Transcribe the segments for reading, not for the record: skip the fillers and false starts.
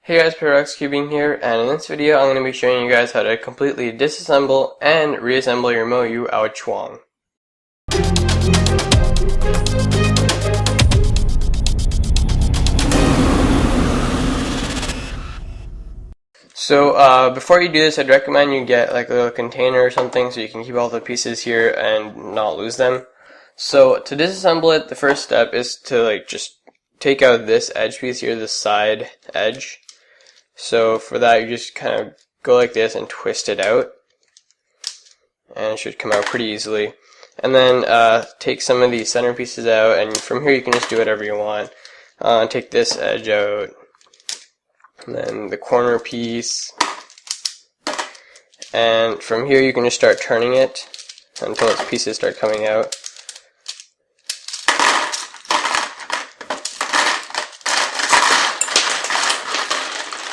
Hey guys, ParadoxCubing here, and in this video I'm going to be showing you guys how to completely disassemble and reassemble your MoYu AoChuang. So before you do this, I'd recommend you get like a little container or something so you can keep all the pieces here and not lose them. So to disassemble it, the first step is to just take out this edge piece here, this side edge. So for that, you just kind of go like this and twist it out, and it should come out pretty easily. And then take some of these center pieces out, and from here you can just do whatever you want. Take this edge out, and then the corner piece, and from here you can just start turning it until its pieces start coming out.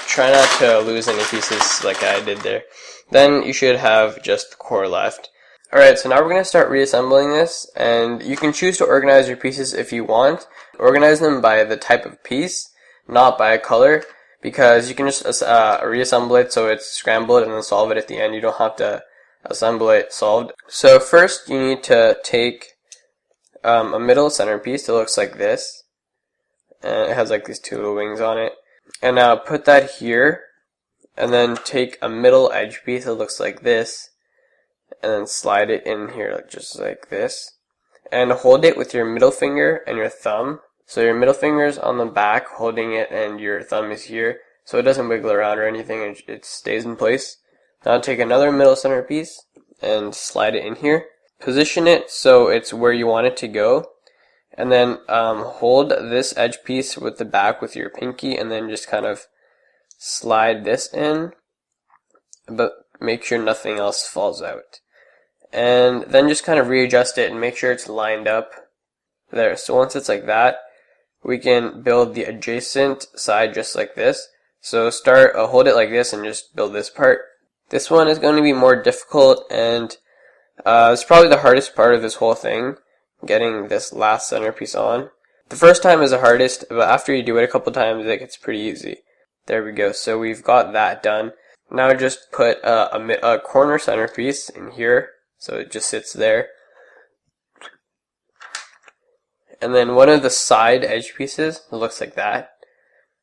Try not to lose any pieces like I did there. Then you should have just the core left. Alright, so now we're going to start reassembling this, and you can choose to organize your pieces if you want. Organize them by the type of piece, not by color, because you can just reassemble it so it's scrambled and then solve it at the end. You don't have to assemble it solved. So first you need to take a middle centerpiece that looks like this, and it has like these two little wings on it. And now put that here, and then take a middle edge piece that looks like this, and then slide it in here just like this. And hold it with your middle finger and your thumb. So your middle finger is on the back holding it, and your thumb is here, so it doesn't wiggle around or anything, it stays in place. Now take another middle center piece and slide it in here. Position it so it's where you want it to go. And then hold this edge piece with the back with your pinky, and then just kind of slide this in, but make sure nothing else falls out. And then just kind of readjust it and make sure it's lined up there. So once it's like that, we can build the adjacent side just like this. So hold it like this and just build this part. This one is going to be more difficult, and it's probably the hardest part of this whole thing, getting this last centerpiece on. The first time is the hardest, but after you do it a couple times, it gets pretty easy. There we go. So we've got that done. Now just put a corner centerpiece in here, so it just sits there. And then one of the side edge pieces looks like that.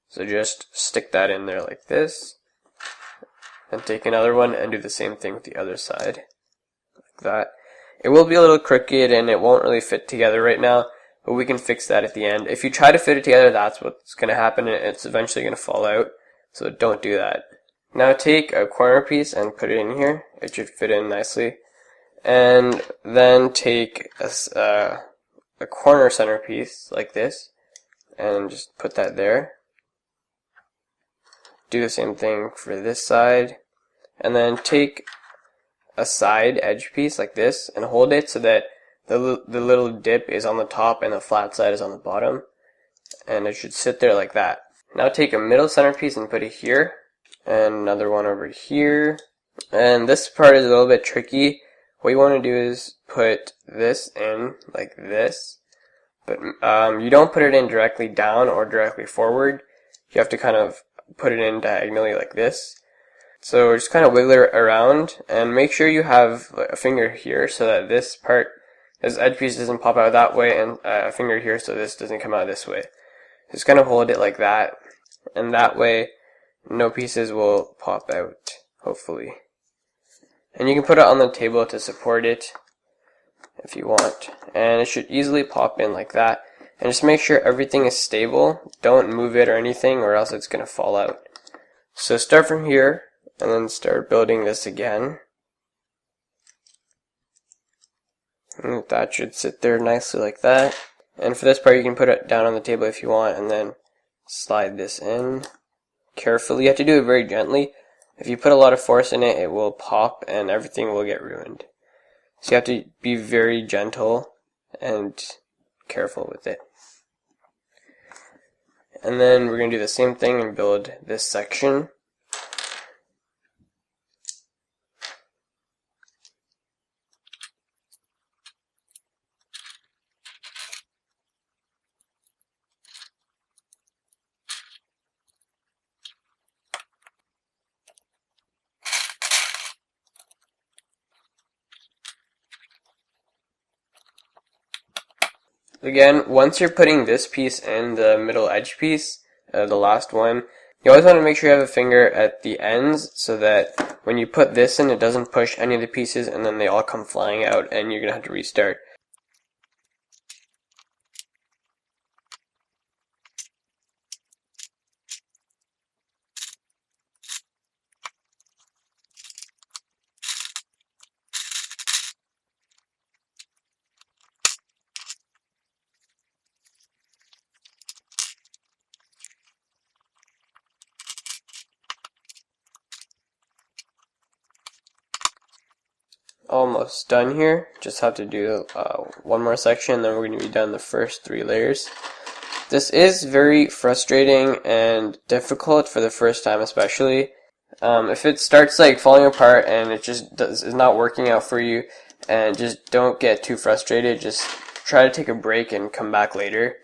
So just stick that in there like this. And take another one and do the same thing with the other side. Like that. It will be a little crooked and it won't really fit together right now, but we can fix that at the end. If you try to fit it together, that's what's going to happen, and it's eventually going to fall out, so don't do that. Now take a corner piece and put it in here. It should fit in nicely. And then take a corner center piece like this and just put that there. Do the same thing for this side. And then take a side edge piece like this and hold it so that the little dip is on the top and the flat side is on the bottom, and it should sit there like that. Now take a middle centerpiece and put it here, and another one over here. And this part is a little bit tricky. What you want to do is put this in like this, but you don't put it in directly down or directly forward. You have to kind of put it in diagonally like this. So just kind of wiggle it around, and make sure you have a finger here so that this edge piece doesn't pop out that way, and a finger here so this doesn't come out this way. Just kind of hold it like that, and that way no pieces will pop out, hopefully. And you can put it on the table to support it if you want, and it should easily pop in like that. And just make sure everything is stable. Don't move it or anything, or else it's going to fall out. So start from here, and then start building this again. And that should sit there nicely like that. And for this part, you can put it down on the table if you want, and then slide this in carefully. You have to do it very gently. If you put a lot of force in it, it will pop and everything will get ruined. So you have to be very gentle and careful with it. And then we're going to do the same thing and build this section. Again, once you're putting this piece in the middle edge piece, the last one, you always want to make sure you have a finger at the ends so that when you put this in, it doesn't push any of the pieces and then they all come flying out and you're going to have to restart. Almost done here. Just have to do one more section, then we're going to be done the first 3 layers. This is very frustrating and difficult for the first time especially. If it starts like falling apart and it just is not working out for you, and just don't get too frustrated, just try to take a break and come back later.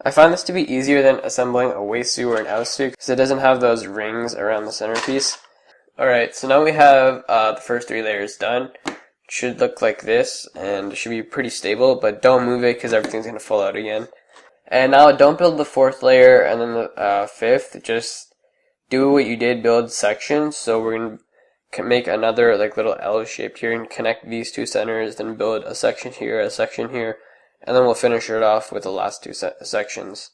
I find this to be easier than assembling a waist-suit or an out-suit because it doesn't have those rings around the centerpiece. Alright, so now we have the first 3 layers done. It should look like this, and it should be pretty stable, but don't move it because everything's going to fall out again. And now don't build the 4th layer and then the 5th, just do what you did, build sections. So we're going to make another like little L shape here and connect these 2 centers, then build a section here, and then we'll finish it off with the last 2 sections.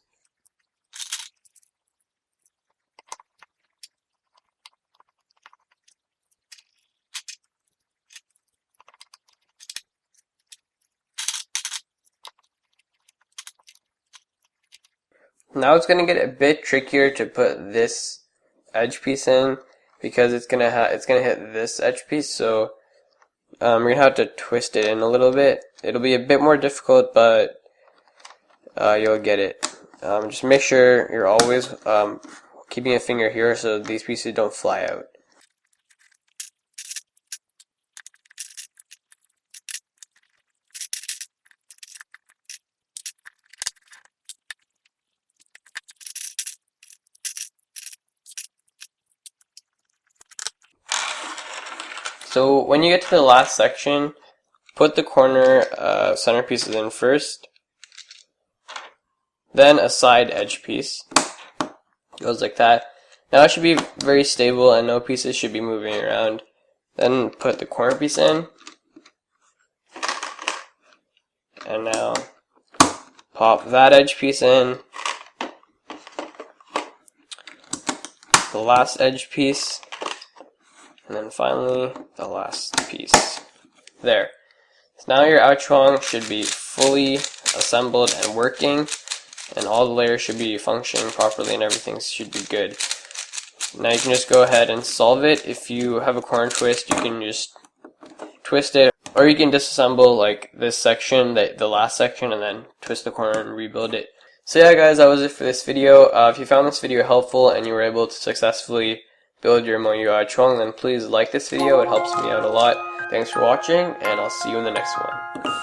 Now it's going to get a bit trickier to put this edge piece in because it's gonna hit this edge piece, so we're gonna have to twist it in a little bit. It'll be a bit more difficult, but you'll get it. Just make sure you're always keeping a finger here so these pieces don't fly out. So when you get to the last section, put the corner center pieces in first, then a side edge piece. Goes like that. Now it should be very stable and no pieces should be moving around. Then put the corner piece in, and now pop that edge piece in, the last edge piece, and then finally the last piece. There. So now your AoChuang should be fully assembled and working, and all the layers should be functioning properly and everything should be good. Now you can just go ahead and solve it. If you have a corner twist, you can just twist it, or you can disassemble like this section, the last section, and then twist the corner and rebuild it. So yeah guys, that was it for this video. If you found this video helpful and you were able to successfully build your MoYu AoChuang, then please like this video, it helps me out a lot. Thanks for watching, and I'll see you in the next one.